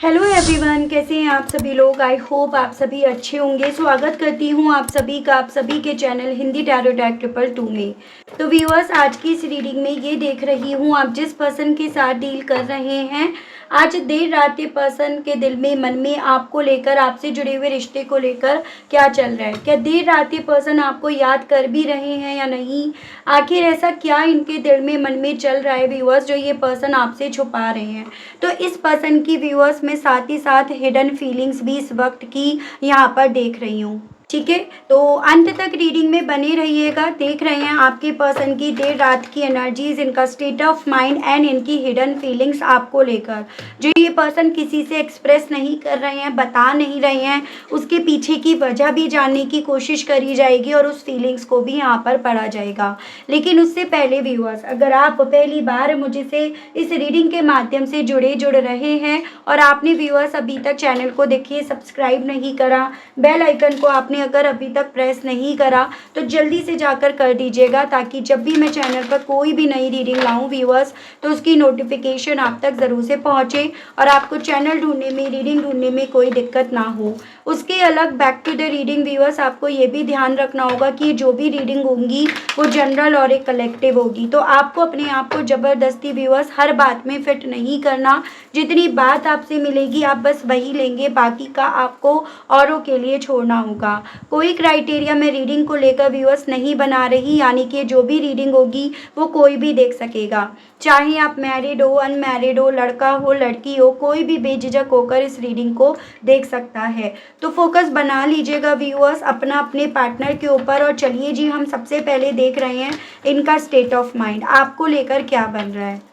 Hello everyone, कैसे हैं आप सभी लोग। आई होप आप सभी अच्छे होंगे। स्वागत करती हूँ आप सभी का आप सभी के चैनल हिंदी टैरो टैग 222 में। तो व्यूअर्स, आज की इस रीडिंग में ये देख रही हूँ आप जिस पर्सन के साथ डील कर रहे हैं, आज देर रात ये पर्सन के दिल में, मन में आपको लेकर, आपसे जुड़े हुए रिश्ते को लेकर क्या चल रहा है। क्या देर रात ये पर्सन आपको याद कर भी रहे हैं या नहीं, आखिर ऐसा क्या इनके दिल में, मन में चल रहा है व्यूअर्स, जो ये पर्सन आपसे छुपा रहे हैं। तो इस पर्सन की व्यूअर्स में साथ ही साथ हिडन फीलिंग्स भी इस वक्त की यहाँ पर देख रही हूँ। ठीक है, तो अंत तक रीडिंग में बने रहिएगा। देख रहे हैं आपके पर्सन की देर रात की एनर्जीज, इनका स्टेट ऑफ माइंड एंड इनकी हिडन फीलिंग्स आपको लेकर, जो ये पर्सन किसी से एक्सप्रेस नहीं कर रहे हैं, बता नहीं रहे हैं। उसके पीछे की वजह भी जानने की कोशिश करी जाएगी और उस फीलिंग्स को भी यहाँ पर पढ़ा जाएगा। लेकिन उससे पहले व्यूअर्स, अगर आप पहली बार मुझसे इस रीडिंग के माध्यम से जुड़ रहे हैं और आपने व्यूअर्स अभी तक चैनल को देखिए सब्सक्राइब नहीं करा, बेल आइकन को आपने अगर अभी तक प्रेस नहीं करा तो जल्दी से जाकर कर दीजिएगा, ताकि जब भी मैं चैनल पर कोई भी नई रीडिंग लाऊं व्यूअर्स, तो उसकी नोटिफिकेशन आप तक ज़रूर से पहुंचे और आपको चैनल ढूंढने में, रीडिंग ढूंढने में कोई दिक्कत ना हो। उसके अलग back to the reading viewers, आपको ये भी ध्यान रखना होगा कि जो भी रीडिंग होंगी वो जनरल और एक कलेक्टिव होगी। तो आपको अपने आप को ज़बरदस्ती व्यूअर्स हर बात में फिट नहीं करना। जितनी बात आपसे मिलेगी आप बस वही लेंगे, बाकी का आपको औरों के लिए छोड़ना होगा। कोई क्राइटेरिया मैं रीडिंग को लेकर व्यूअर्स नहीं बना रही, यानी कि जो भी रीडिंग होगी वो कोई भी देख सकेगा, चाहे आप मैरिड हो, अनमैरिड हो, लड़का हो, लड़की हो, कोई भी बेझिझक होकर इस रीडिंग को देख सकता है। तो फोकस बना लीजिएगा व्यूअर्स अपना अपने पार्टनर के ऊपर। और चलिए जी, हम सबसे पहले देख रहे हैं इनका स्टेट ऑफ माइंड आपको लेकर क्या बन रहा है।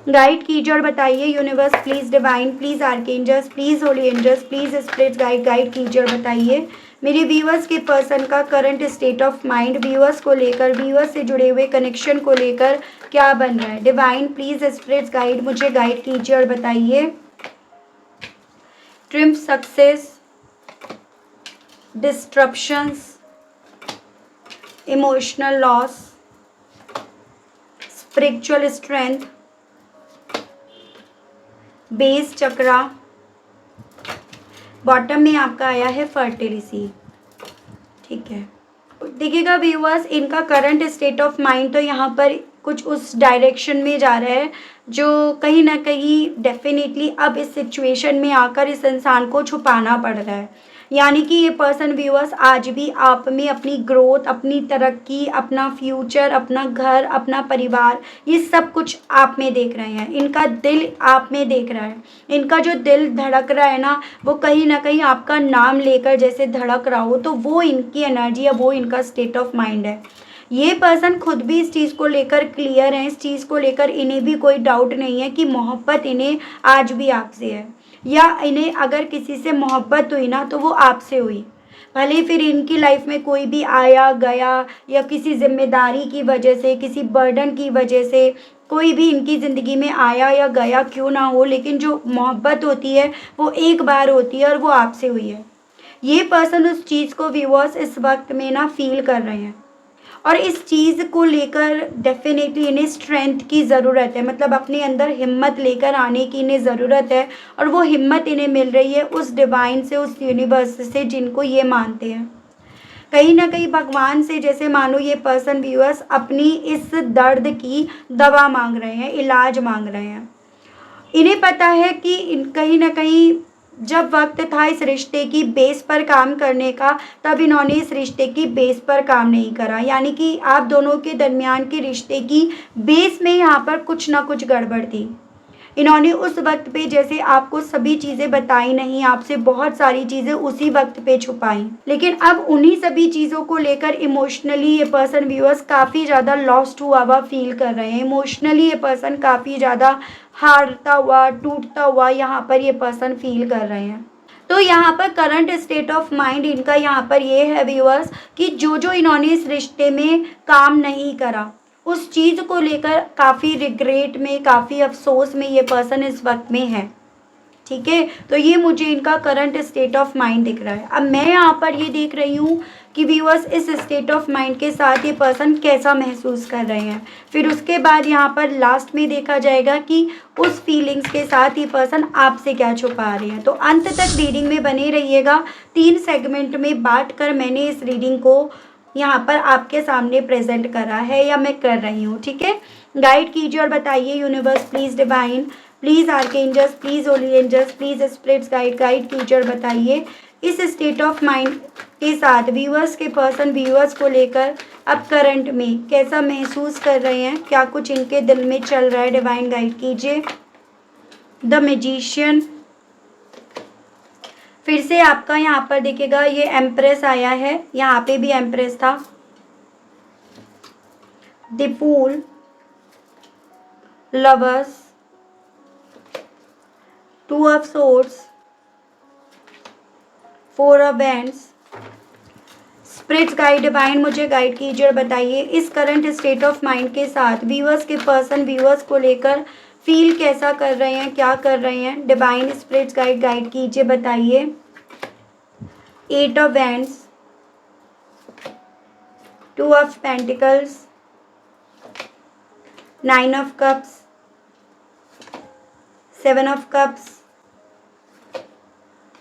गाइड कीजिए और बताइए universe please, divine please, archangels please, holy angels please, spirit guide कीजिए और बताइए मेरे व्यूअर्स के पर्सन का current state of mind, viewers को लेकर, व्यूअर्स से जुड़े हुए कनेक्शन को लेकर क्या बन रहा है। डिवाइन प्लीज, स्पिरिट गाइड मुझे गाइड कीजिए और बताइए। Triumph, success, disruptions, emotional loss, spiritual strength, base chakra, bottom में आपका आया है फर्टिलिटी। ठीक है, देखिएगा व्यूअर्स, इनका करंट स्टेट ऑफ माइंड तो यहाँ पर कुछ उस डायरेक्शन में जा रहा है जो कहीं ना कहीं डेफिनेटली अब इस सिचुएशन में आकर इस इंसान को छुपाना पड़ रहा है। यानी कि ये पर्सन व्यूअर्स आज भी आप में अपनी ग्रोथ, अपनी तरक्की, अपना फ्यूचर, अपना घर, अपना परिवार, ये सब कुछ आप में देख रहे हैं। इनका दिल आप में देख रहा है। इनका जो दिल धड़क रहा है ना, वो कहीं ना कहीं आपका नाम लेकर जैसे धड़क रहा हो, तो वो इनकी एनर्जी है, वो इनका स्टेट ऑफ माइंड है। ये पर्सन खुद भी इस चीज़ को लेकर क्लियर है, इस चीज़ को लेकर इन्हें भी कोई डाउट नहीं है कि मोहब्बत इन्हें आज भी आपसे है, या इन्हें अगर किसी से मोहब्बत हुई ना तो वो आपसे हुई। भले फिर इनकी लाइफ में कोई भी आया गया, या किसी जिम्मेदारी की वजह से, किसी बर्डन की वजह से कोई भी इनकी ज़िंदगी में आया या गया क्यों ना हो, लेकिन जो मोहब्बत होती है वो एक बार होती है और वो आपसे हुई है। ये पर्सन उस चीज़ को व्यूअर्स इस वक्त में ना फील कर रहे हैं और इस चीज़ को लेकर डेफिनेटली इन्हें स्ट्रेंथ की ज़रूरत है, मतलब अपने अंदर हिम्मत लेकर आने की इन्हें ज़रूरत है। और वो हिम्मत इन्हें मिल रही है उस डिवाइन से, उस यूनिवर्स से जिनको ये मानते हैं। कहीं ना कहीं भगवान से जैसे मानो ये पर्सन व्यूअर्स अपनी इस दर्द की दवा मांग रहे हैं, इलाज मांग रहे हैं। इन्हें पता है कि कहीं ना कहीं जब वक्त था इस रिश्ते की बेस पर काम करने का, तब इन्होंने इस रिश्ते की बेस पर काम नहीं करा। यानी कि आप दोनों के दरमियान के रिश्ते की बेस में यहाँ पर कुछ ना कुछ गड़बड़ थी। इन्होंने उस वक्त पे जैसे आपको सभी चीज़ें बताई नहीं, आपसे बहुत सारी चीज़ें उसी वक्त पे छुपाई, लेकिन अब उन्हीं सभी चीज़ों को लेकर इमोशनली ये पर्सन व्यूअर्स काफ़ी ज़्यादा लॉस्ट हुआ फील कर रहे हैं। इमोशनली ये पर्सन काफ़ी ज़्यादा हारता हुआ, टूटता हुआ यहाँ पर ये पर्सन फील कर रहे हैं। तो यहाँ पर करंट स्टेट ऑफ माइंड इनका यहाँ पर ये है व्यूअर्स कि जो इन्होंने इस रिश्ते में काम नहीं करा, उस चीज़ को लेकर काफ़ी रिग्रेट में, काफ़ी अफसोस में ये पर्सन इस वक्त में है। ठीक है। तो ये मुझे इनका करंट स्टेट ऑफ माइंड दिख रहा है। अब मैं यहाँ पर ये देख रही हूँ कि व्यूअर्स इस स्टेट ऑफ माइंड के साथ ये पर्सन कैसा महसूस कर रहे हैं। फिर उसके बाद यहाँ पर लास्ट में देखा जाएगा कि उस फीलिंग्स के साथ ये पर्सन आपसे क्या छुपा रहे हैं। तो अंत तक रीडिंग में बने रहिएगा। 3 सेगमेंट में बांट कर मैंने इस रीडिंग को यहाँ पर आपके सामने प्रेजेंट करा है या मैं कर रही हूँ, ठीक है। गाइड कीजिए और बताइए universe please divine, please archangels, please holy angels, please spirits guide कीजिए और बताइए इस स्टेट ऑफ माइंड के साथ व्यूअर्स के पर्सन व्यूअर्स को लेकर अब करंट में कैसा महसूस कर रहे हैं, क्या कुछ इनके दिल में चल रहा है। डिवाइन गाइड कीजिए। द मैजिशियन, फिर से आपका यहाँ पर देखिएगा ये एम्प्रेस आया है, यहाँ पे भी एम्प्रेस था। The fool, lovers, 2 of swords, 4 of wands. Spirits guide divine मुझे गाइड कीजिए और बताइए इस करंट स्टेट ऑफ माइंड के साथ व्यूअर्स के पर्सन व्यूअर्स को लेकर फील कैसा कर रहे हैं, क्या कर रहे हैं। डिवाइन स्पिरिट्स गाइड कीजिए, बताइए। 8 of wands, 2 of pentacles, 9 of cups, 7 of cups,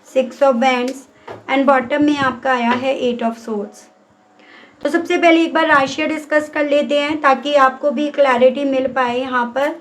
6 of wands and bottom में आपका आया है 8 ऑफ सोर्ड्स। तो सबसे पहले एक बार राशियाँ डिस्कस कर लेते हैं ताकि आपको भी क्लैरिटी मिल पाए यहाँ पर,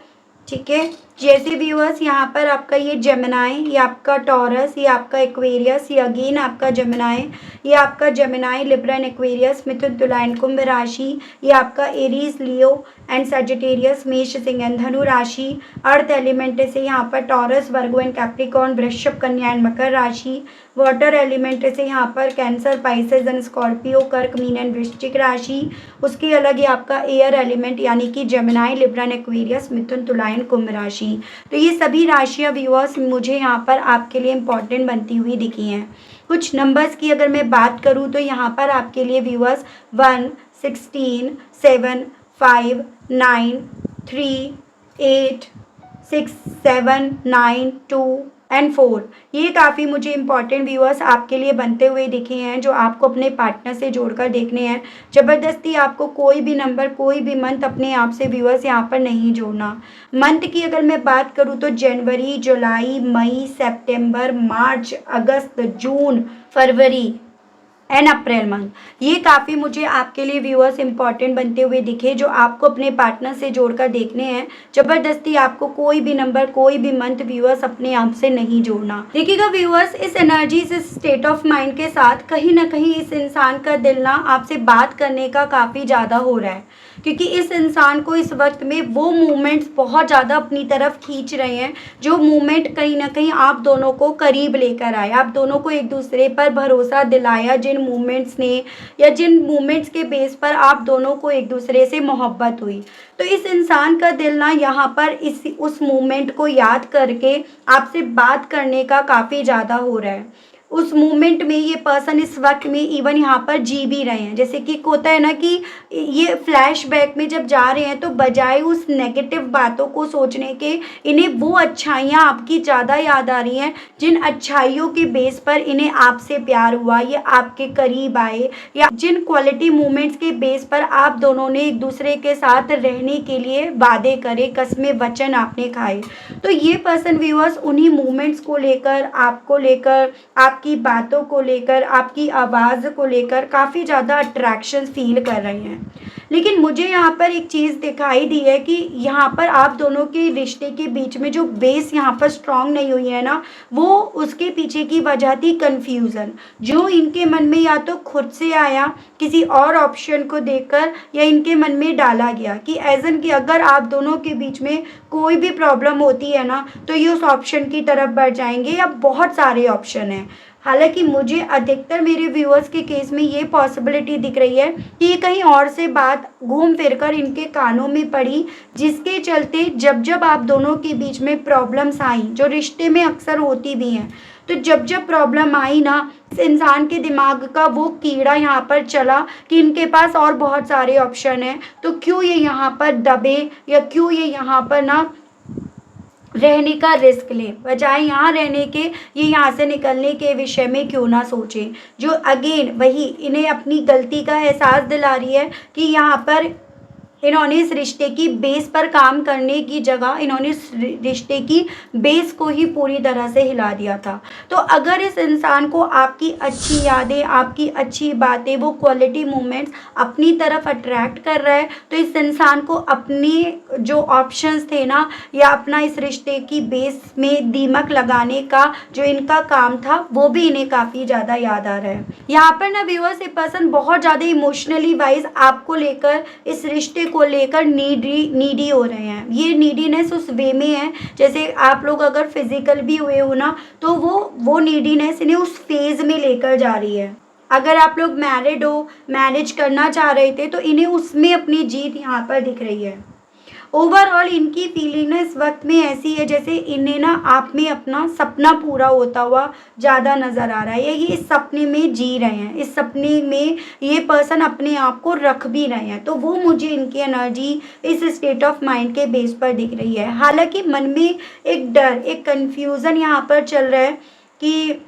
ठीक है। जैसे व्यूअर्स यहाँ पर आपका ये जेमिनाई, ये आपका टॉरस, ये आपका एक्वेरियस, ये अगेन आपका जेमिनाई, ये आपका जेमिनाई लिब्रा एंड एक्वेरियस, मिथुन तुला एंड कुंभ राशि, ये आपका एरीज लियो एंड सजिटेरियस, मेष सिंह एंड धनु राशि। अर्थ एलिमेंट से यहाँ पर टॉरस, वर्गो एंड कैप्रिकॉर्न, वृषभ, कन्या एंड मकर राशि। वाटर एलिमेंट से यहाँ पर कैंसर, पाइसेस एंड स्कॉर्पियो, कर्क, मीन एंड वृश्चिक राशि। उसके अलग ये आपका एयर एलिमेंट यानी कि जेमिनाई, लिब्रा एंड एक्वेरियस, मिथुन तुला एंड कुंभ राशि। तो ये सभी राशियां व्यूअर्स मुझे यहाँ पर आपके लिए इम्पॉर्टेंट बनती हुई दिखी हैं। कुछ नंबर्स की अगर मैं बात करूँ तो यहाँ पर आपके लिए व्यूअर्स 1, 16, 7, 5, 9, 3, 8, 6, 7, 9, 2 एंड 4 ये काफ़ी मुझे इंपॉर्टेंट व्यूअर्स आपके लिए बनते हुए दिखे हैं जो आपको अपने पार्टनर से जोड़कर देखने हैं। ज़बरदस्ती आपको कोई भी नंबर, कोई भी मंथ अपने आप से व्यूअर्स यहाँ पर नहीं जोड़ना। मंथ की अगर मैं बात करूँ तो जनवरी, जुलाई, मई, सितंबर, मार्च, अगस्त, जून, फरवरी एंड अप्रैल मंथ, ये काफ़ी मुझे आपके लिए व्यूअर्स इंपॉर्टेंट बनते हुए दिखे जो आपको अपने पार्टनर से जोड़कर देखने हैं। ज़बरदस्ती आपको कोई भी नंबर, कोई भी मंथ व्यूअर्स अपने आप से नहीं जोड़ना। देखिएगा व्यूअर्स इस एनर्जी, इस स्टेट ऑफ माइंड के साथ कहीं ना कहीं इस इंसान का दिल ना आपसे बात करने का काफ़ी ज़्यादा हो रहा है, क्योंकि इस इंसान को इस वक्त में वो मूवमेंट्स बहुत ज़्यादा अपनी तरफ खींच रहे हैं जो मूवमेंट कहीं ना कहीं आप दोनों को करीब लेकर आए, आप दोनों को एक दूसरे पर भरोसा दिलाया, जिन मूवमेंट्स ने या जिन मूवमेंट्स के बेस पर आप दोनों को एक दूसरे से मोहब्बत हुई। तो इस इंसान का दिल ना यहाँ पर उस मूवमेंट को याद करके आपसे बात करने का काफ़ी ज़्यादा हो रहा है। उस मूवमेंट में ये पर्सन इस वक्त में इवन यहाँ पर जी भी रहे हैं। जैसे कि होता है ना कि ये फ्लैशबैक में जब जा रहे हैं तो बजाय उस नेगेटिव बातों को सोचने के इन्हें वो अच्छाइयाँ आपकी ज़्यादा याद आ रही हैं जिन अच्छाइयों के बेस पर इन्हें आपसे प्यार हुआ, ये आपके करीब आए, या जिन क्वालिटी मूवमेंट्स के बेस पर आप दोनों ने एक दूसरे के साथ रहने के लिए वादे करे, कसमें वचन आपने खाए। तो ये पर्सन व्यूअर्स उन्हीं मूवमेंट्स को लेकर, आपको लेकर, आपकी बातों को लेकर, आपकी आवाज़ को लेकर काफ़ी ज़्यादा अट्रैक्शन फील कर रहे हैं। लेकिन मुझे यहाँ पर एक चीज़ दिखाई दी है कि यहाँ पर आप दोनों के रिश्ते के बीच में जो बेस यहाँ पर स्ट्रॉन्ग नहीं हुई है ना, वो उसके पीछे की वजह थी कन्फ्यूज़न, जो इनके मन में या तो खुद से आया किसी और ऑप्शन को देखकर, या इनके मन में डाला गया कि एजन कि अगर आप दोनों के बीच में कोई भी प्रॉब्लम होती है ना तो ये उस ऑप्शन की तरफ बढ़ जाएंगे, या बहुत सारे ऑप्शन हैं। हालांकि मुझे अधिकतर मेरे व्यूअर्स के केस में ये पॉसिबिलिटी दिख रही है कि ये कहीं और से बात घूम फिर कर इनके कानों में पड़ी, जिसके चलते जब जब आप दोनों के बीच में प्रॉब्लम्स आई, जो रिश्ते में अक्सर होती भी हैं, तो जब जब प्रॉब्लम आई ना, इस इंसान के दिमाग का वो कीड़ा यहाँ पर चला कि इनके पास और बहुत सारे ऑप्शन हैं, तो क्यों ये यहाँ पर दबे, या क्यों ये यहाँ पर ना रहने का रिस्क लें, बजाय यहाँ रहने के ये यहाँ से निकलने के विषय में क्यों ना सोचें, जो अगेन वही इन्हें अपनी गलती का एहसास दिला रही है कि यहाँ पर इन्होंने इस रिश्ते की बेस पर काम करने की जगह इन्होंने इस रिश्ते की बेस को ही पूरी तरह से हिला दिया था। तो अगर इस इंसान को आपकी अच्छी यादें, आपकी अच्छी बातें, वो क्वालिटी मोमेंट्स अपनी तरफ अट्रैक्ट कर रहा है, तो इस इंसान को अपनी जो ऑप्शंस थे ना, या अपना इस रिश्ते की बेस में दीमक लगाने का जो इनका काम था, वो भी इन्हें काफ़ी ज़्यादा याद आ रहा है। यहाँ पर ना व्यूअर्स, ये पर्सन बहुत ज़्यादा इमोशनली वाइज आपको लेकर, इस रिश्ते को लेकर नीडी हो रहे हैं। ये नीडीनेस उस वे में है जैसे आप लोग अगर फिजिकल भी हुए हो ना, तो वो नीडीनेस इन्हें उस फेज में लेकर जा रही है। अगर आप लोग मैरिड हो, मैरिज करना चाह रहे थे, तो इन्हें उसमें अपनी जीत यहाँ पर दिख रही है। ओवरऑल इनकी फीलिंग ना इस वक्त में ऐसी है जैसे इन्हें ना आप में अपना सपना पूरा होता हुआ ज़्यादा नज़र आ रहा है, या ये इस सपने में जी रहे हैं, इस सपने में ये पर्सन अपने आप को रख भी रहे हैं। तो वो मुझे इनकी एनर्जी इस स्टेट ऑफ माइंड के बेस पर दिख रही है। हालांकि मन में एक डर, एक कन्फ्यूज़न यहाँ पर चल रहा है कि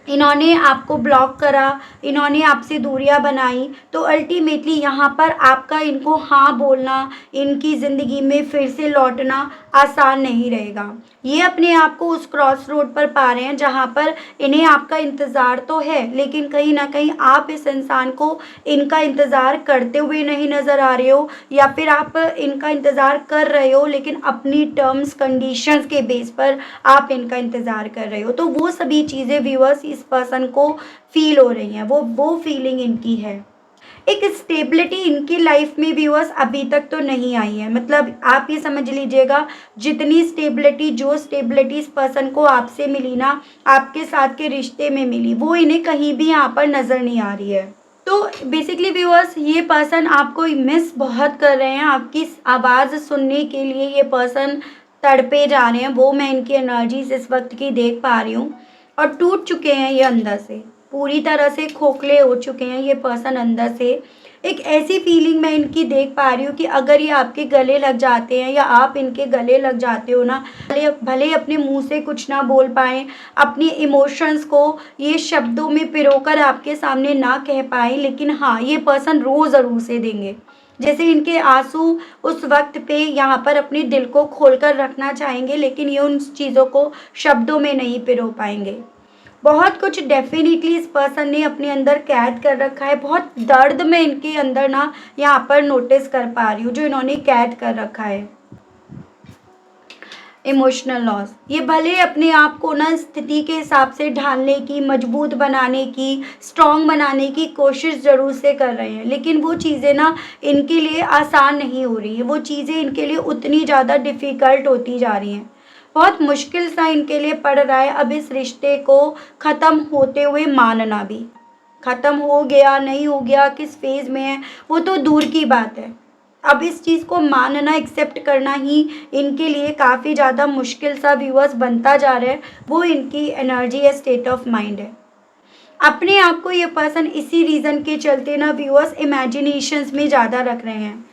इन्होंने आपको ब्लॉक करा, इन्होंने आपसे दूरियां बनाई, तो अल्टीमेटली यहाँ पर आपका इनको हाँ बोलना, इनकी ज़िंदगी में फिर से लौटना आसान नहीं रहेगा। ये अपने आप को उस क्रॉस रोड पर पा रहे हैं जहाँ पर इन्हें आपका इंतज़ार तो है, लेकिन कहीं ना कहीं आप इस इंसान को इनका इंतज़ार करते हुए नहीं नज़र आ रहे हो, या फिर आप इनका इंतज़ार कर रहे हो लेकिन अपनी टर्म्स कंडीशंस के बेस पर आप इनका इंतज़ार कर रहे हो। तो वो सभी चीज़ें व्यूअर्स इस पर्सन को फील हो रही हैं, वो फीलिंग इनकी है। एक स्टेबिलिटी इनकी लाइफ में व्यूअर्स अभी तक तो नहीं आई है। मतलब आप ये समझ लीजिएगा, जितनी स्टेबिलिटी, जो स्टेबिलिटी इस पर्सन को आपसे मिली ना, आपके साथ के रिश्ते में मिली, वो इन्हें कहीं भी यहाँ पर नज़र नहीं आ रही है। तो बेसिकली व्यूअर्स, ये पर्सन आपको मिस बहुत कर रहे हैं। आपकी आवाज़ सुनने के लिए ये पर्सन तड़पे जा रहे हैं, वो मैं इनकी एनर्जीज इस वक्त की देख पा रही हूँ। और टूट चुके हैं ये अंदर से, पूरी तरह से खोखले हो चुके हैं ये पर्सन अंदर से। एक ऐसी फीलिंग मैं इनकी देख पा रही हूँ कि अगर ये आपके गले लग जाते हैं, या आप इनके गले लग जाते हो ना, भले अपने मुंह से कुछ ना बोल पाएँ, अपनी इमोशंस को ये शब्दों में पिरोकर आपके सामने ना कह पाएँ, लेकिन हाँ, ये पर्सन रो ज़रूर से देंगे। जैसे इनके आंसू उस वक्त पे यहाँ पर अपने दिल को खोलकर रखना चाहेंगे, लेकिन ये उन चीज़ों को शब्दों में नहीं पिरो पाएंगे। बहुत कुछ डेफिनेटली इस पर्सन ने अपने अंदर कैद कर रखा है। बहुत दर्द में इनके अंदर ना यहाँ पर नोटिस कर पा रही हूँ, जो इन्होंने कैद कर रखा है। इमोशनल लॉस, ये भले अपने आप को ना स्थिति के हिसाब से ढालने की, मजबूत बनाने की, स्ट्रॉन्ग बनाने की कोशिश ज़रूर से कर रहे हैं, लेकिन वो चीज़ें ना इनके लिए आसान नहीं हो रही हैं। वो चीज़ें इनके लिए उतनी ज़्यादा डिफ़िकल्ट होती जा रही हैं। बहुत मुश्किल सा इनके लिए पड़ रहा है अब इस रिश्ते को ख़त्म होते हुए मानना भी। ख़त्म हो गया, नहीं हो गया, किस फेज़ में है, वो तो दूर की बात है। अब इस चीज़ को मानना, एक्सेप्ट करना ही इनके लिए काफ़ी ज़्यादा मुश्किल सा व्यूअर्स बनता जा रहा है। वो इनकी एनर्जी या स्टेट ऑफ माइंड है। अपने आप को ये पर्सन इसी रीज़न के चलते ना व्यूअर्स इमेजिनेशंस में ज़्यादा रख रहे हैं।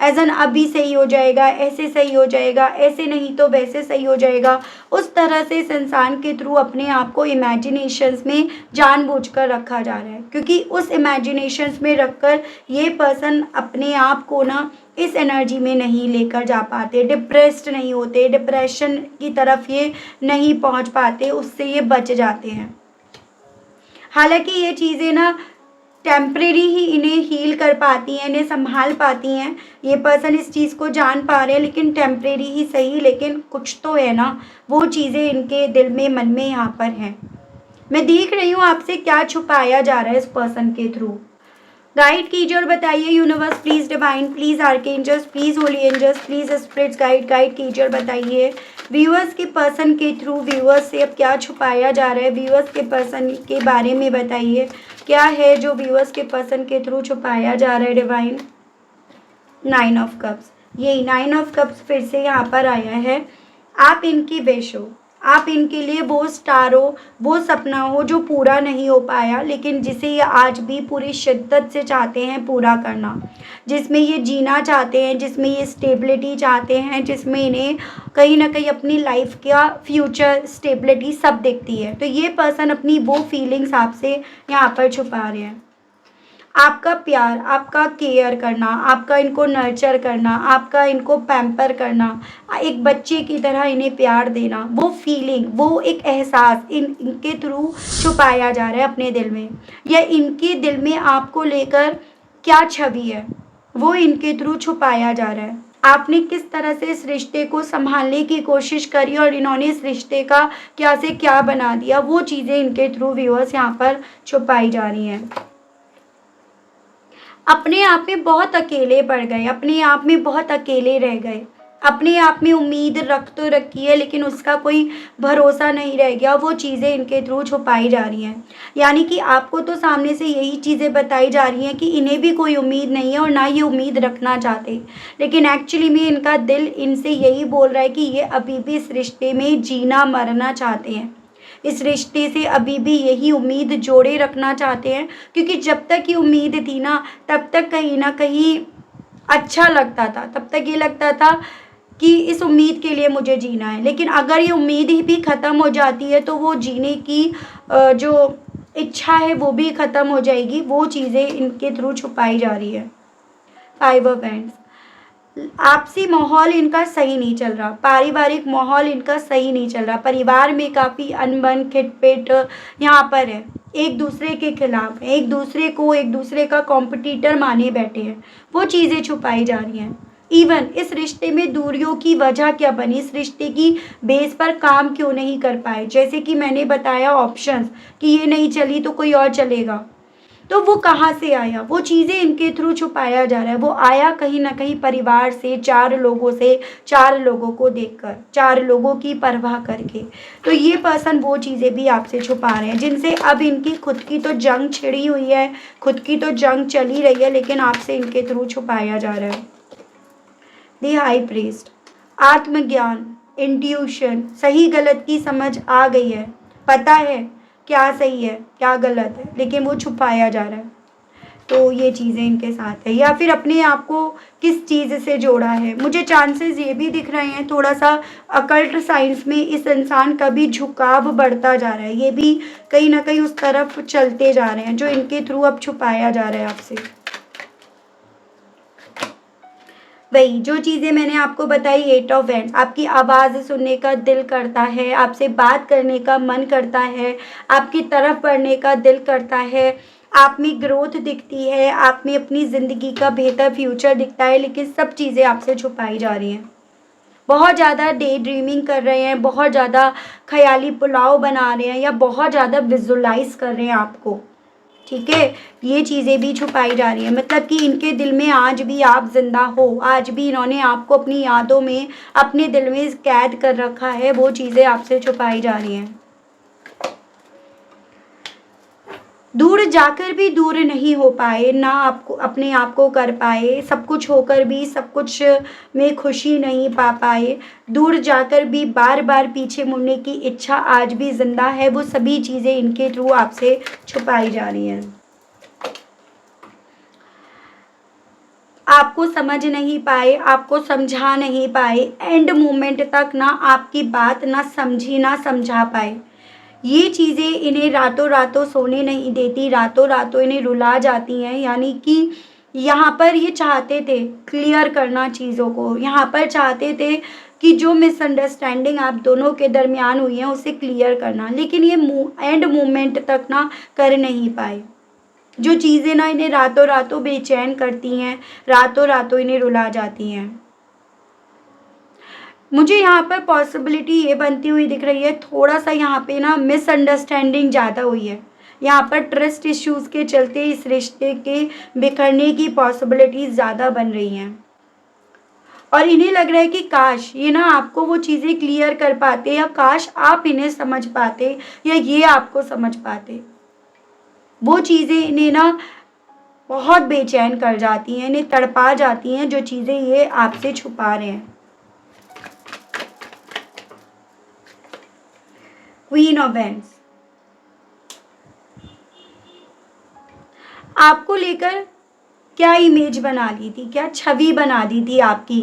एज एन अभी सही हो जाएगा, ऐसे सही हो जाएगा, ऐसे नहीं तो वैसे सही हो जाएगा। उस तरह से इस इंसान के थ्रू अपने आप को इमेजिनेशंस में जानबूझकर रखा जा रहा है, क्योंकि उस इमेजिनेशंस में रखकर ये पर्सन अपने आप को ना इस एनर्जी में नहीं लेकर जा पाते, डिप्रेस्ड नहीं होते, डिप्रेशन की तरफ ये नहीं पहुंच पाते, उससे ये बच जाते हैं। हालांकि ये चीज़ें ना टेम्परेरी ही इन्हें हील कर पाती हैं, इन्हें संभाल पाती हैं। ये पर्सन इस चीज़ को जान पा रहे हैं, लेकिन टेम्परेरी ही सही, लेकिन कुछ तो है ना, वो चीज़ें इनके दिल में, मन में यहाँ पर हैं। मैं देख रही हूँ आपसे क्या छुपाया जा रहा है इस पर्सन के थ्रू। गाइड कीजिए और बताइए universe, please divine, please archangels, please holy angels, please spirits guide कीजिए और बताइए व्यूअर्स के पर्सन के थ्रू व्यूअर्स से अब क्या छुपाया जा रहा है। व्यूअर्स के पर्सन के बारे में बताइए, क्या है जो व्यूअर्स के पर्सन के थ्रू छुपाया जा रहा है डिवाइन। 9 ऑफ कप्स, यही 9 ऑफ कप्स फिर से यहाँ पर आया है। आप इनकी विश हो, आप इनके लिए वो स्टार हो, वो सपना हो जो पूरा नहीं हो पाया, लेकिन जिसे ये आज भी पूरी शिद्दत से चाहते हैं पूरा करना। जिसमें ये जीना चाहते हैं, जिसमें ये स्टेबिलिटी चाहते हैं, जिसमें इन्हें कहीं ना कहीं अपनी लाइफ का फ्यूचर स्टेबिलिटी सब दिखती है। तो ये पर्सन अपनी वो फीलिंग्स आपसे यहाँ पर छुपा रहे हैं। आपका प्यार, आपका केयर करना, आपका इनको नर्चर करना, आपका इनको पैम्पर करना, एक बच्चे की तरह इन्हें प्यार देना, वो फीलिंग, वो एक एहसास इनके थ्रू छुपाया जा रहा है अपने दिल में, या इनके दिल में आपको लेकर क्या छवि है वो इनके थ्रू छुपाया जा रहा है। आपने किस तरह से इस रिश्ते को संभालने की कोशिश करी और इन्होंने इस रिश्ते का क्या से क्या बना दिया, वो चीज़ें इनके थ्रू व्यूअर्स यहाँ पर छुपाई जा रही हैं। अपने आप में बहुत अकेले पड़ गए, अपने आप में बहुत अकेले रह गए, अपने आप में उम्मीद रख तो रखी है लेकिन उसका कोई भरोसा नहीं रह गया, वो चीज़ें इनके थ्रू छुपाई जा रही हैं। यानी कि आपको तो सामने से यही चीज़ें बताई जा रही हैं कि इन्हें भी कोई उम्मीद नहीं है और ना ये उम्मीद रखना चाहते, लेकिन एक्चुअली में इनका दिल इनसे यही बोल रहा है कि ये अभी भी इस रिश्ते में जीना मरना चाहते हैं, इस रिश्ते से अभी भी यही उम्मीद जोड़े रखना चाहते हैं, क्योंकि जब तक ये उम्मीद थी ना तब तक कहीं ना कहीं अच्छा लगता था, तब तक ये लगता था कि इस उम्मीद के लिए मुझे जीना है। लेकिन अगर ये उम्मीद ही भी ख़त्म हो जाती है तो वो जीने की जो इच्छा है वो भी ख़त्म हो जाएगी, वो चीज़ें इनके थ्रू छुपाई जा रही है। 5 ऑफ हैंड्स, आपसी माहौल इनका सही नहीं चल रहा, पारिवारिक माहौल इनका सही नहीं चल रहा, परिवार में काफ़ी अनबन खिटपिट यहाँ पर है, एक दूसरे के खिलाफ है, एक दूसरे का कॉम्पिटिटर माने बैठे हैं, वो चीज़ें छुपाई जा रही हैं। इवन इस रिश्ते में दूरियों की वजह क्या बनी, इस रिश्ते की बेस पर काम क्यों नहीं कर पाए, जैसे कि मैंने बताया ऑप्शंस कि ये नहीं चली तो कोई और चलेगा, तो वो कहाँ से आया, वो चीज़ें इनके थ्रू छुपाया जा रहा है। वो आया कहीं ना कहीं परिवार से, 4 लोगों से, 4 लोगों को देखकर, 4 लोगों की परवाह करके। तो ये पर्सन वो चीज़ें भी आपसे छुपा रहे हैं जिनसे अब इनकी खुद की तो जंग छिड़ी हुई है, खुद की तो जंग चली रही है, लेकिन आपसे इनके थ्रू छुपाया जा रहा है। द हाई प्रीस्ट, आत्मज्ञान, इंट्यूशन, सही गलत की समझ आ गई है, पता है क्या सही है क्या गलत है, लेकिन वो छुपाया जा रहा है। तो ये चीज़ें इनके साथ है, या फिर अपने आप को किस चीज़ से जोड़ा है। मुझे चांसेस ये भी दिख रहे हैं थोड़ा सा अकल्ट साइंस में इस इंसान का भी झुकाव बढ़ता जा रहा है, ये भी कहीं ना कहीं उस तरफ चलते जा रहे हैं जो इनके थ्रू अब छुपाया जा रहा है आपसे। वही जो चीज़ें मैंने आपको बताई, 8 ऑफ हैंड्स, आपकी आवाज़ सुनने का दिल करता है, आपसे बात करने का मन करता है, आपकी तरफ बढ़ने का दिल करता है, आप में ग्रोथ दिखती है, आप में अपनी ज़िंदगी का बेहतर फ्यूचर दिखता है, लेकिन सब चीज़ें आपसे छुपाई जा रही हैं। बहुत ज़्यादा डे ड्रीमिंग कर रहे हैं, बहुत ज़्यादा ख्याली पुलाव बना रहे हैं, या बहुत ज़्यादा विजुलाइज कर रहे हैं आपको, ठीक है, ये चीज़ें भी छुपाई जा रही है। मतलब कि इनके दिल में आज भी आप जिंदा हो, आज भी इन्होंने आपको अपनी यादों में, अपने दिल में कैद कर रखा है, वो चीज़ें आपसे छुपाई जा रही हैं। दूर जाकर भी दूर नहीं हो पाए, ना आपको अपने आप को कर पाए, सब कुछ होकर भी सब कुछ में खुशी नहीं पा पाए, दूर जाकर भी बार बार पीछे मुड़ने की इच्छा आज भी जिंदा है, वो सभी चीज़ें इनके थ्रू आपसे छुपाई जा रही हैं। आपको समझ नहीं पाए, आपको समझा नहीं पाए, एंड मोमेंट तक ना आपकी बात ना समझी ना समझा पाए, ये चीज़ें इन्हें रातों रातों सोने नहीं देती, रातों रातों इन्हें रुला जाती हैं। यानी कि यहाँ पर ये चाहते थे क्लियर करना चीज़ों को, यहाँ पर चाहते थे कि जो मिसअंडरस्टैंडिंग आप दोनों के दरमियान हुई है उसे क्लियर करना, लेकिन ये एंड मोमेंट तक ना कर नहीं पाए। जो चीज़ें ना इन्हें रातों रातों बेचैन करती हैं, रातों रातों इन्हें रुला जाती हैं। मुझे यहाँ पर पॉसिबिलिटी ये बनती हुई दिख रही है, थोड़ा सा यहाँ पे ना मिसअंडरस्टैंडिंग ज़्यादा हुई है, यहाँ पर ट्रस्ट इश्यूज़ के चलते इस रिश्ते के बिखरने की पॉसिबिलिटीज़ ज़्यादा बन रही हैं। और इन्हें लग रहा है कि काश ये ना आपको वो चीज़ें क्लियर कर पाते, या काश आप इन्हें समझ पाते, या ये आपको समझ पाते। वो चीज़ें इन्हें ना बहुत बेचैन कर जाती हैं, इन्हें तड़पा जाती हैं, जो चीज़ें ये आपसे छुपा रहे हैं। क्वीन ऑफ हैंड्स, आपको लेकर क्या इमेज बना ली थी, क्या छवि बना दी थी आपकी,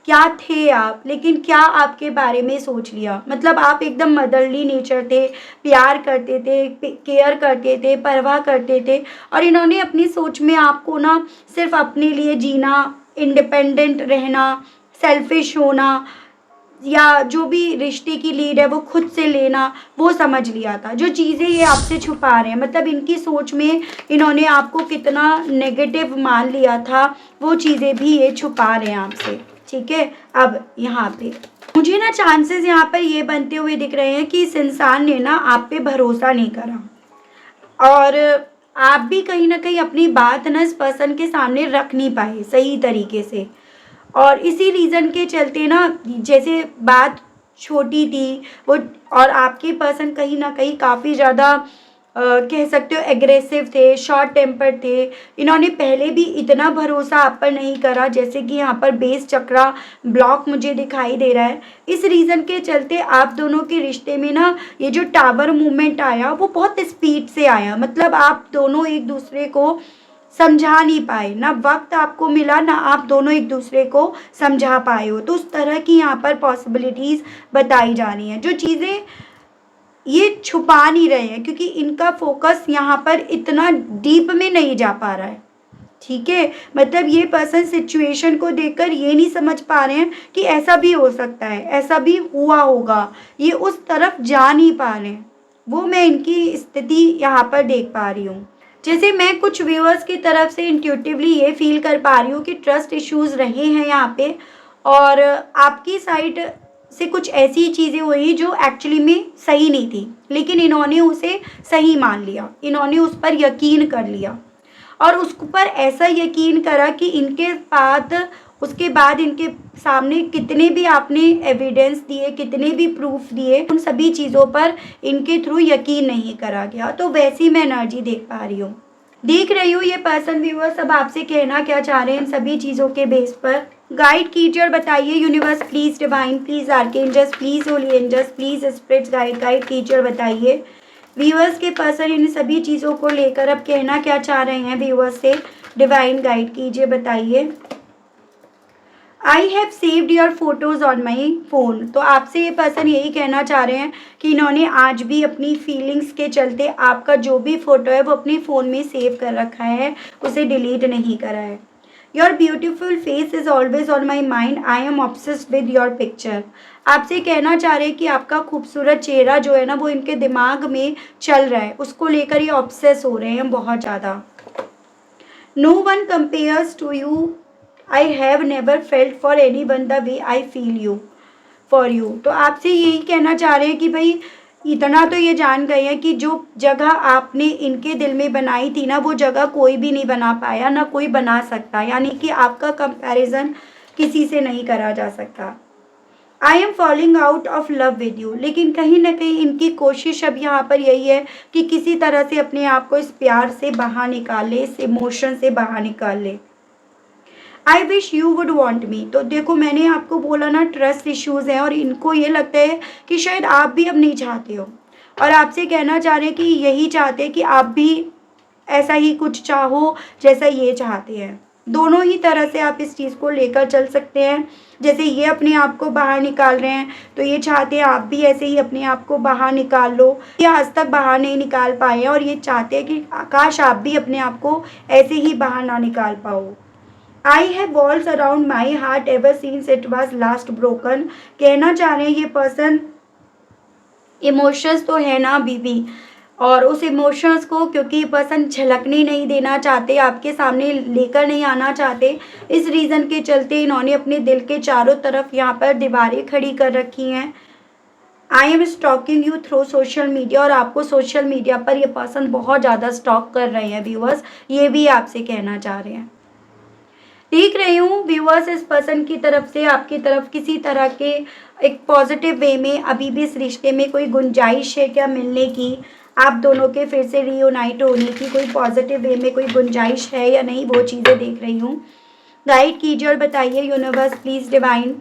क्या थे आप, लेकिन क्या आपके बारे में सोच लिया। मतलब आप एकदम मदरली नेचर थे, प्यार करते थे, केयर करते थे, परवाह करते थे, और इन्होंने अपनी सोच में आपको ना सिर्फ अपने लिए जीना, इंडिपेंडेंट रहना, सेल्फिश होना, या जो भी रिश्ते की लीड है वो खुद से लेना, वो समझ लिया था। जो चीज़ें ये आपसे छुपा रहे हैं, मतलब इनकी सोच में इन्होंने आपको कितना नेगेटिव मान लिया था, वो चीज़ें भी ये छुपा रहे हैं आपसे। ठीक है, अब यहाँ पे मुझे ना चांसेस यहाँ पर ये बनते हुए दिख रहे हैं कि इस इंसान ने ना आप पे भरोसा नहीं करा, और आप भी कहीं ना कहीं अपनी बात ना इस पर्सन के सामने रख नहीं पाए सही तरीके से, और इसी रीज़न के चलते ना, जैसे बात छोटी थी वो, और आपके पर्सन कहीं ना कहीं काफ़ी ज़्यादा कह सकते हो एग्रेसिव थे, शॉर्ट टेम्पर थे। इन्होंने पहले भी इतना भरोसा आप पर नहीं करा, जैसे कि यहाँ पर बेस चक्रा ब्लॉक मुझे दिखाई दे रहा है। इस रीज़न के चलते आप दोनों के रिश्ते में ना ये जो टावर मूवमेंट आया वो बहुत स्पीड से आया। मतलब आप दोनों एक दूसरे को समझा नहीं पाए, ना वक्त आपको मिला, ना आप दोनों एक दूसरे को समझा पाए हो। तो उस तरह की यहाँ पर पॉसिबिलिटीज़ बताई जा रही हैं, जो चीज़ें ये छुपा नहीं रहे हैं, क्योंकि इनका फोकस यहाँ पर इतना डीप में नहीं जा पा रहा है। ठीक है, मतलब ये पर्सन सिचुएशन को देखकर ये नहीं समझ पा रहे हैं कि ऐसा भी हो सकता है, ऐसा भी हुआ होगा, ये उस तरफ जा नहीं पा रहे हैं। वो मैं इनकी स्थिति यहाँ पर देख पा रही हूँ। जैसे मैं कुछ व्यूअर्स की तरफ से इंट्यूटिवली ये फील कर पा रही हूँ कि ट्रस्ट इश्यूज रहे हैं यहाँ पे, और आपकी साइड से कुछ ऐसी चीज़ें हुई जो एक्चुअली में सही नहीं थी, लेकिन इन्होंने उसे सही मान लिया, इन्होंने उस पर यकीन कर लिया, और उस पर ऐसा यकीन करा कि उसके बाद इनके सामने कितने भी आपने एविडेंस दिए, कितने भी प्रूफ दिए, उन सभी चीज़ों पर इनके थ्रू यकीन नहीं करा गया। तो वैसी मैं एनर्जी देख पा रही हूँ, देख रही हूँ ये पर्सन व्यूअर सब आपसे कहना क्या चाह रहे हैं इन सभी चीज़ों के बेस पर। गाइड कीजिए और बताइए universe please, divine please, archangels please, holy angels please, spirits guide कीजिए और बताइए व्यूअर्स के पर्सन इन सभी चीज़ों को लेकर अब कहना क्या चाह रहे हैं व्यूअर्स से। डिवाइन गाइड कीजिए, बताइए। I have saved your photos on my phone. तो आपसे ये पर्सन यही कहना चाह रहे हैं कि इन्होंने आज भी अपनी फीलिंग्स के चलते आपका जो भी फ़ोटो है वो अपनी फ़ोन में सेव कर रखा है, उसे डिलीट नहीं करा है। Your beautiful face is always on my mind, I am obsessed with your picture. आपसे कहना चाह रहे हैं कि आपका खूबसूरत चेहरा जो है ना वो इनके दिमाग में चल रहा है, उसको लेकर ये ऑब्सेस हो रहे हैं बहुत ज़्यादा। No one compares to you, I have never felt for anyone the way I feel you for you. तो आपसे यही कहना चाह रहे हैं कि भाई इतना तो ये जान गए हैं कि जो जगह आपने इनके दिल में बनाई थी ना, वो जगह कोई भी नहीं बना पाया, ना कोई बना सकता, यानी कि आपका कंपैरिजन किसी से नहीं करा जा सकता। I am falling out of love with you. लेकिन कहीं ना कहीं इनकी कोशिश अब यहाँ पर यही है कि किसी तरह से अपने आप को इस प्यार से बाहर निकाल ले, इस इमोशन से बाहर निकाल ले। I wish you would want me. तो देखो मैंने आपको बोला ना ट्रस्ट इश्यूज़ हैं, और इनको ये लगता है कि शायद आप भी अब नहीं चाहते हो, और आपसे कहना चाह रहे हैं कि यही चाहते हैं कि आप भी ऐसा ही कुछ चाहो जैसा ये चाहते हैं। दोनों ही तरह से आप इस चीज़ को लेकर चल सकते हैं। जैसे ये अपने आप को बाहर निकाल रहे हैं तो ये चाहते हैं आप भी ऐसे ही अपने आप को बाहर निकाल लो। ये आज तक बाहर नहीं निकाल पाए हैं और ये चाहते हैं कि काश आप भी अपने आप को ऐसे ही बाहर ना निकाल पाओ। I have walls around my heart ever since it was last broken. कहना चाह रहे हैं ये पर्सन इमोशंस तो है ना अभी भी, और उस इमोशंस को क्योंकि ये पर्सन झलकने नहीं देना चाहते, आपके सामने लेकर नहीं आना चाहते, इस रीज़न के चलते इन्होंने अपने दिल के चारों तरफ यहाँ पर दीवारें खड़ी कर रखी हैं। I am stalking you through social media. और आपको सोशल मीडिया पर ये पर्सन बहुत ज़्यादा स्टॉक कर रहे हैं व्यूअर्स, ये भी आपसे कहना चाह रहे हैं। देख रही हूँ व्यूअर्स इस पर्सन की तरफ से आपकी तरफ किसी तरह के एक पॉजिटिव वे में अभी भी इस रिश्ते में कोई गुंजाइश है क्या मिलने की, आप दोनों के फिर से रीयूनाइट होने की कोई पॉजिटिव वे में कोई गुंजाइश है या नहीं, वो चीज़ें देख रही हूँ। गाइड कीजिए और बताइए universe please, divine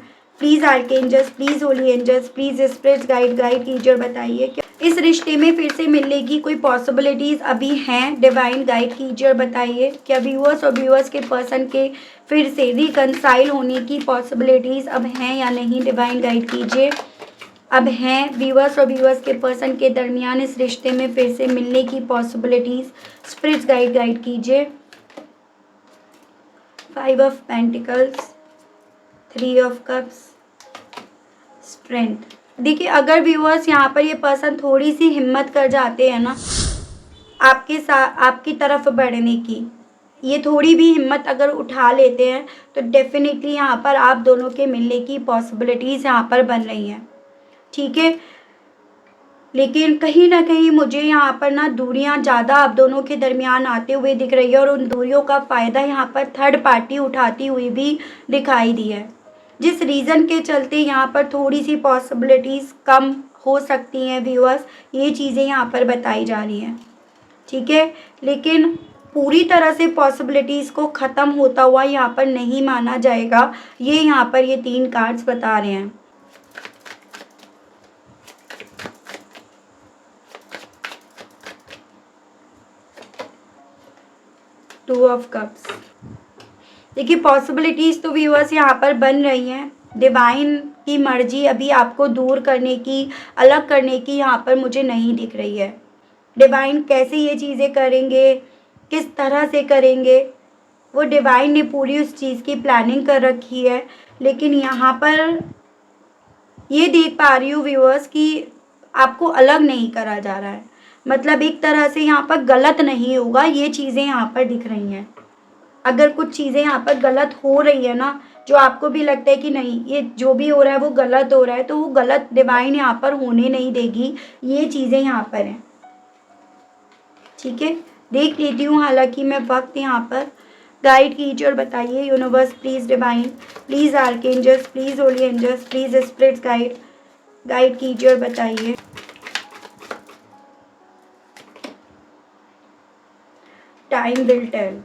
please, archangels please, holy angels please, spirits guide कीजिए और बताइए इस रिश्ते में फिर से मिलने की कोई पॉसिबिलिटीज़ अभी हैं? डिवाइन गाइड कीजिए और बताइए क्या व्यूअर्स और व्यूअर्स के पर्सन के फिर से रिकंसाइल होने की पॉसिबिलिटीज़ अब हैं या नहीं? डिवाइन गाइड कीजिए। अब हैं व्यूअर्स और व्यूअर्स के पर्सन के दरमियान इस रिश्ते में फिर से मिलने की पॉसिबिलिटीज़। स्पिरिट्स गाइड कीजिए। 5 of pentacles, 3 of cups, strength. देखिए अगर व्यूअर्स यहाँ पर ये पर्सन थोड़ी सी हिम्मत कर जाते हैं ना आपके साथ, आपकी तरफ बढ़ने की, ये थोड़ी भी हिम्मत अगर उठा लेते हैं तो डेफिनेटली यहाँ पर आप दोनों के मिलने की पॉसिबिलिटीज़ यहाँ पर बन रही हैं, ठीक है। लेकिन कहीं ना कहीं मुझे यहाँ पर ना दूरियाँ ज़्यादा आप दोनों के दरमियान आते हुए दिख रही है और उन दूरियों का फ़ायदा यहाँ पर थर्ड पार्टी उठाती हुई भी दिखाई दी है, जिस रीज़न के चलते यहाँ पर थोड़ी सी पॉसिबिलिटीज़ कम हो सकती हैं व्यूअर्स, ये चीज़ें यहाँ पर बताई जा रही हैं, ठीक है। लेकिन पूरी तरह से पॉसिबिलिटीज़ को ख़त्म होता हुआ यहाँ पर नहीं माना जाएगा, ये यहाँ पर ये 3 कार्ड्स बता रहे हैं। Two of cups. देखिए पॉसिबिलिटीज़ तो व्यूअर्स यहाँ पर बन रही हैं। डिवाइन की मर्जी अभी आपको दूर करने की, अलग करने की यहाँ पर मुझे नहीं दिख रही है। डिवाइन कैसे ये चीज़ें करेंगे, किस तरह से करेंगे, वो डिवाइन ने पूरी उस चीज़ की प्लानिंग कर रखी है। लेकिन यहाँ पर ये देख पा रही हूँ व्यूअर्स कि आपको अलग नहीं करा जा रहा है, मतलब एक तरह से यहाँ पर गलत नहीं होगा, ये चीज़ें यहाँ पर दिख रही हैं। अगर कुछ चीज़ें यहाँ पर गलत हो रही है ना, जो आपको भी लगता है कि नहीं ये जो भी हो रहा है वो गलत हो रहा है, तो वो गलत डिवाइन यहाँ पर होने नहीं देगी, ये चीज़ें यहाँ पर हैं, ठीक है। देख लेती हूँ हालांकि मैं वक्त यहाँ पर। गाइड कीजिए और बताइए universe please, divine please, archangels please, holy angels please, spirits guide कीजिए और बताइए। टाइम विल टेल,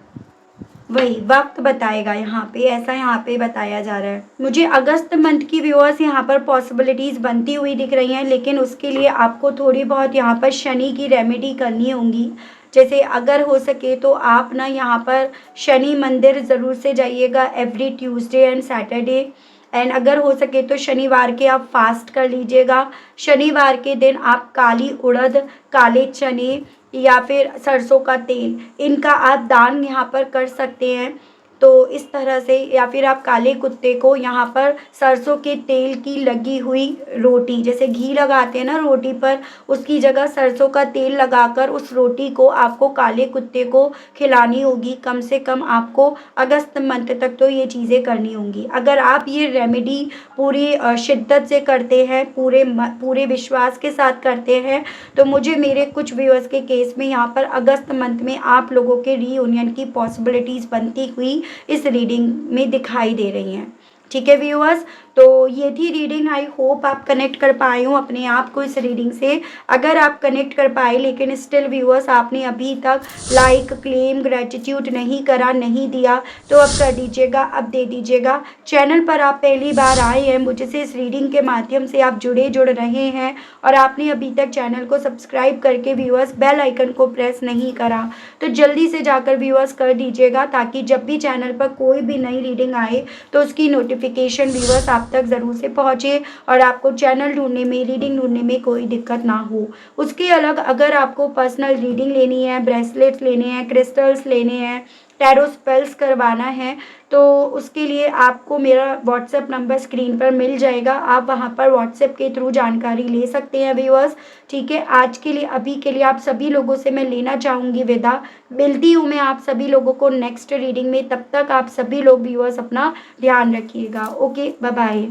वही वक्त बताएगा यहाँ पे, ऐसा यहाँ पे बताया जा रहा है। मुझे अगस्त मंथ की व्यूअर्स यहाँ पर पॉसिबिलिटीज़ बनती हुई दिख रही हैं, लेकिन उसके लिए आपको थोड़ी बहुत यहाँ पर शनि की रेमेडी करनी होंगी। जैसे अगर हो सके तो आप ना यहाँ पर शनि मंदिर ज़रूर से जाइएगा every Tuesday and Saturday, and अगर हो सके तो शनिवार के आप फास्ट कर लीजिएगा। शनिवार के दिन आप काली उड़द, काले चने या फिर सरसों का तेल, इनका आप दान यहाँ पर कर सकते हैं। तो इस तरह से, या फिर आप काले कुत्ते को यहाँ पर सरसों के तेल की लगी हुई रोटी, जैसे घी लगाते हैं ना रोटी पर, उसकी जगह सरसों का तेल लगाकर उस रोटी को आपको काले कुत्ते को खिलानी होगी। कम से कम आपको अगस्त मंथ तक तो ये चीज़ें करनी होंगी। अगर आप ये रेमेडी पूरी शिद्दत से करते हैं, पूरे विश्वास के साथ करते हैं, तो मुझे मेरे कुछ व्यूअर्स के केस में यहाँ पर अगस्त मंथ में आप लोगों के रीयूनियन की पॉसिबिलिटीज़ बनती हुई इस रीडिंग में दिखाई दे रही हैं, ठीक है व्यूअर्स। तो ये थी रीडिंग, आई होप आप कनेक्ट कर पाए हो अपने आप को इस रीडिंग से। अगर आप कनेक्ट कर पाए लेकिन स्टिल व्यूअर्स आपने अभी तक लाइक, क्लेम, ग्रेटिट्यूड नहीं करा, नहीं दिया, तो अब कर दीजिएगा, अब दे दीजिएगा। चैनल पर आप पहली बार आए हैं, मुझसे इस रीडिंग के माध्यम से आप जुड़ रहे हैं और आपने अभी तक चैनल को सब्सक्राइब करके व्यूअर्स बेल आइकन को प्रेस नहीं करा, तो जल्दी से जाकर व्यूअर्स कर दीजिएगा, ताकि जब भी चैनल पर कोई भी नई रीडिंग आए तो उसकी नोटिफिकेशन व्यूअर्स आप तक ज़रूर से पहुँचे और आपको चैनल ढूंढने में, रीडिंग ढूंढने में कोई दिक्कत ना हो। उसके अलग अगर आपको पर्सनल रीडिंग लेनी है, ब्रेसलेट्स लेने हैं, क्रिस्टल्स लेने हैं, टैरो स्पेल्स करवाना है, तो उसके लिए आपको मेरा व्हाट्सएप नंबर स्क्रीन पर मिल जाएगा, आप वहां पर व्हाट्सएप के थ्रू जानकारी ले सकते हैं व्यूअर्स, ठीक है। आज के लिए, अभी के लिए आप सभी लोगों से मैं लेना चाहूँगी विदा। मिलती हूँ मैं आप सभी लोगों को नेक्स्ट रीडिंग में, तब तक आप सभी लोग व्यूअर्स अपना ध्यान रखिएगा। Okay, bye bye.